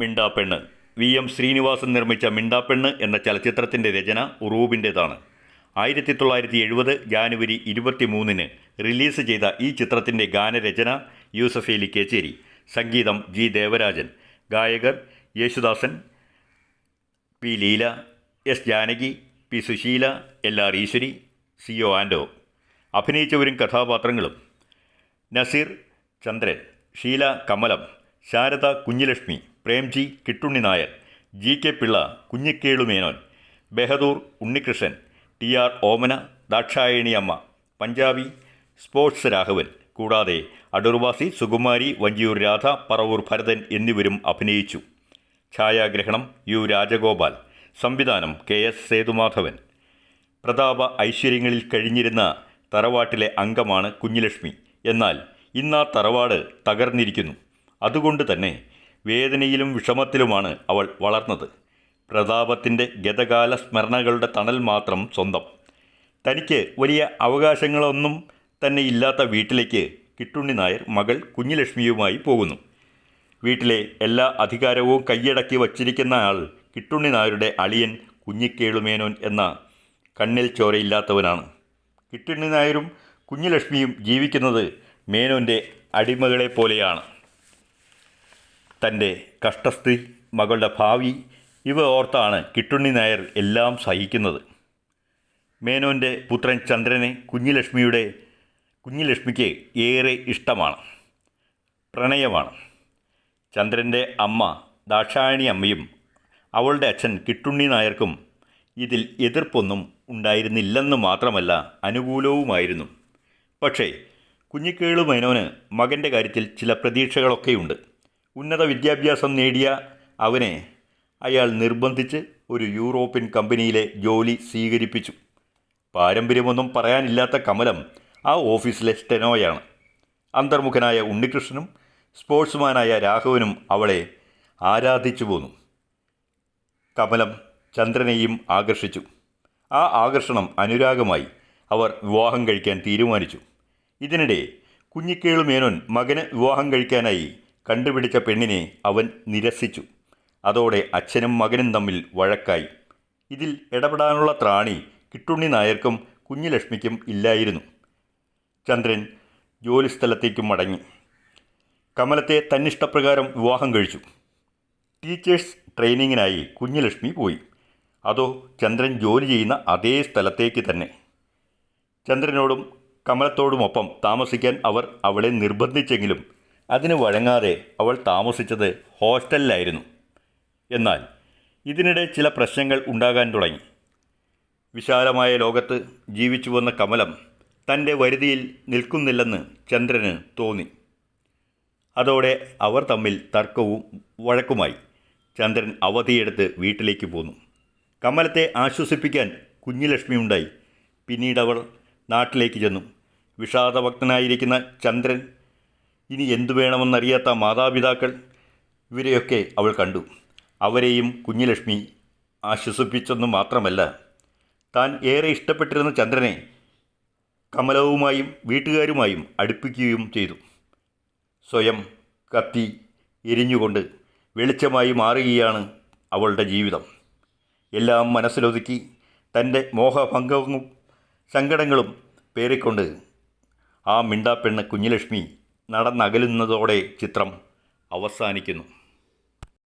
മിണ്ടാപ്പെണ്ണ്. VM. Sreenivasan നിർമ്മിച്ച മിണ്ടാപ്പെണ്ണ് എന്ന ചലച്ചിത്രത്തിൻ്റെ രചന ഉറൂബിൻ്റേതാണ്. 1970 January 23 release ചെയ്ത ഈ ചിത്രത്തിൻ്റെ ഗാനരചന യൂസഫലി കേച്ചേരി, സംഗീതം ജി. ദേവരാജൻ, ഗായകർ Yesudasan, P. Leela, S. Janaki, P. Susheela, L R. Eswari, C O. Anto. അഭിനയിച്ചവരും കഥാപാത്രങ്ങളും: നസീർ ചന്ദ്രൻ, ഷീല കമലം, ശാരദ കുഞ്ഞിലക്ഷ്മി, പ്രേംജി കിട്ടുണ്ണി നായർ, ജി.കെ. പിള്ള, കുഞ്ഞിക്കേളുമേനോൻ, ബെഹദൂർ ഉണ്ണികൃഷ്ണൻ, ടി.ആർ. ഓമന, ദാക്ഷായണി അമ്മ, പഞ്ചാബി സ്പോർട്സ് രാഘവൻ, കൂടാതെ അടൂർവാസി സുകുമാരി, വഞ്ചിയൂർ രാധ, പറവൂർ ഭരതൻ എന്നിവരും അഭിനയിച്ചു. ഛായാഗ്രഹണം യു. രാജഗോപാൽ, സംവിധാനം കെ.എസ്. സേതുമാധവൻ. പ്രതാപ ഐശ്വര്യങ്ങളിൽ കഴിഞ്ഞിരുന്ന തറവാട്ടിലെ അംഗമാണ് കുഞ്ഞിലക്ഷ്മി. എന്നാൽ ഇന്ന് ആ തറവാട് തകർന്നിരിക്കുന്നു. അതുകൊണ്ട് തന്നെ വേദനയിലും വിഷമത്തിലുമാണ് അവൾ വളർന്നത്. പ്രതാപത്തിൻ്റെ ഗതകാല സ്മരണകളുടെ തണൽ മാത്രം സ്വന്തം. തനിക്ക് വലിയ അവകാശങ്ങളൊന്നും തന്നെ ഇല്ലാത്ത വീട്ടിലേക്ക് കിട്ടുണ്ണി നായർ മകൾ കുഞ്ഞിലക്ഷ്മിയുമായി പോകുന്നു. വീട്ടിലെ എല്ലാ അധികാരവും കൈയടക്കി വച്ചിരിക്കുന്ന ആൾ കിട്ടുണ്ണി നായരുടെ അളിയൻ കുഞ്ഞിക്കേളുമേനോൻ എന്ന കണ്ണിൽ ചോരയില്ലാത്തവനാണ്. കിട്ടുണ്ണി നായരും കുഞ്ഞിലക്ഷ്മിയും ജീവിക്കുന്നത് മേനോൻ്റെ അടിമകളെപ്പോലെയാണ്. തൻ്റെ കഷ്ടസ്ഥിതി, മകളുടെ ഭാവി ഇവ ഓർത്താണ് കിട്ടുണ്ണി നായർ എല്ലാം സഹിക്കുന്നത്. മേനോൻ്റെ പുത്രൻ ചന്ദ്രനെ കുഞ്ഞിലക്ഷ്മിക്ക് ഏറെ ഇഷ്ടമാണ്, പ്രണയമാണ്. ചന്ദ്രൻ്റെ അമ്മ ദാക്ഷായണി അമ്മയും അവളുടെ അച്ഛൻ കിട്ടുണ്ണി നായർക്കും ഇതിൽ എതിർപ്പൊന്നും ഉണ്ടായിരുന്നില്ലെന്ന് മാത്രമല്ല, അനുകൂലവുമായിരുന്നു. പക്ഷേ കുഞ്ഞിക്കേളു മേനോന് മകൻ്റെ കാര്യത്തിൽ ചില പ്രതീക്ഷകളൊക്കെയുണ്ട്. ഉന്നത വിദ്യാഭ്യാസം നേടിയ അവനെ അയാൾ നിർബന്ധിച്ച് ഒരു യൂറോപ്യൻ കമ്പനിയിലെ ജോലി സ്വീകരിപ്പിച്ചു. പാരമ്പര്യമൊന്നും പറയാനില്ലാത്ത കമലം ആ ഓഫീസിലെ സ്റ്റെനോയാണ്. അന്തർമുഖനായ ഉണ്ണികൃഷ്ണനും സ്പോർട്സ്മാനായ രാഘവനും അവളെ ആരാധിച്ചു പോന്നു. കമലം ചന്ദ്രനെയും ആകർഷിച്ചു. ആ ആകർഷണം അനുരാഗമായി. അവർ വിവാഹം കഴിക്കാൻ തീരുമാനിച്ചു. ഇതിനിടെ കുഞ്ഞിക്കേളു മേനോൻ മകന് വിവാഹം കഴിക്കാനായി കണ്ടുപിടിച്ച പെണ്ണിനെ അവൻ നിരസിച്ചു. അതോടെ അച്ഛനും മകനും തമ്മിൽ വഴക്കായി. ഇതിൽ ഇടപെടാനുള്ള ത്രാണി കിട്ടുണ്ണി നായർക്കും കുഞ്ഞിലക്ഷ്മിക്കും ഇല്ലായിരുന്നു. ചന്ദ്രൻ ജോലിസ്ഥലത്തേക്കും മടങ്ങി. കമലത്തെ തന്നിഷ്ടപ്രകാരം വിവാഹം കഴിച്ചു. ടീച്ചേഴ്സ് ട്രെയിനിങ്ങിനായി കുഞ്ഞിലക്ഷ്മി പോയി. അതോ ചന്ദ്രൻ ജോലി ചെയ്യുന്ന അതേ സ്ഥലത്തേക്ക് തന്നെ. ചന്ദ്രനോടും കമലത്തോടുമൊപ്പം താമസിക്കാൻ അവർ അവളെ നിർബന്ധിച്ചെങ്കിലും അതിന് വഴങ്ങാതെ അവൾ താമസിച്ചത് ഹോസ്റ്റലിലായിരുന്നു. എന്നാൽ ഇതിനിടെ ചില പ്രശ്നങ്ങൾ ഉണ്ടാകാൻ തുടങ്ങി. വിശാലമായ ലോകത്ത് ജീവിച്ചു വന്ന കമലം തൻ്റെ വരുതിയിൽ നിൽക്കുന്നില്ലെന്ന് ചന്ദ്രന് തോന്നി. അതോടെ അവർ തമ്മിൽ തർക്കവും വഴക്കുമായി. ചന്ദ്രൻ അവധിയെടുത്ത് വീട്ടിലേക്ക് പോന്നു. കമലത്തെ ആശ്വസിപ്പിക്കാൻ കുഞ്ഞിലക്ഷ്മി ഉണ്ടായി. പിന്നീടവൾ നാട്ടിലേക്ക് ചെന്നു. വിഷാദഭക്തനായിരിക്കുന്ന ചന്ദ്രൻ, ഇനി എന്തു വേണമെന്നറിയാത്ത മാതാപിതാക്കൾ, ഇവരെയൊക്കെ അവൾ കണ്ടു. അവരെയും കുഞ്ഞിലക്ഷ്മി ആശ്വസിപ്പിച്ചെന്നു മാത്രമല്ല, താൻ ഏറെ ഇഷ്ടപ്പെട്ടിരുന്ന ചന്ദ്രനെ കമലവുമായും വീട്ടുകാരുമായും അടുപ്പിക്കുകയും ചെയ്തു. സ്വയം കത്തി എരിഞ്ഞുകൊണ്ട് വെളിച്ചമായി മാറുകയാണ് അവളുടെ ജീവിതം. എല്ലാം മനസ്സിലൊതുക്കി തൻ്റെ മോഹഭംഗവും സങ്കടങ്ങളും പേറിക്കൊണ്ട് ആ മിണ്ടാപ്പെണ്ണ് കുഞ്ഞിലക്ഷ്മി നടന്നകലുന്നതോടെ ചിത്രം അവസാനിക്കുന്നു.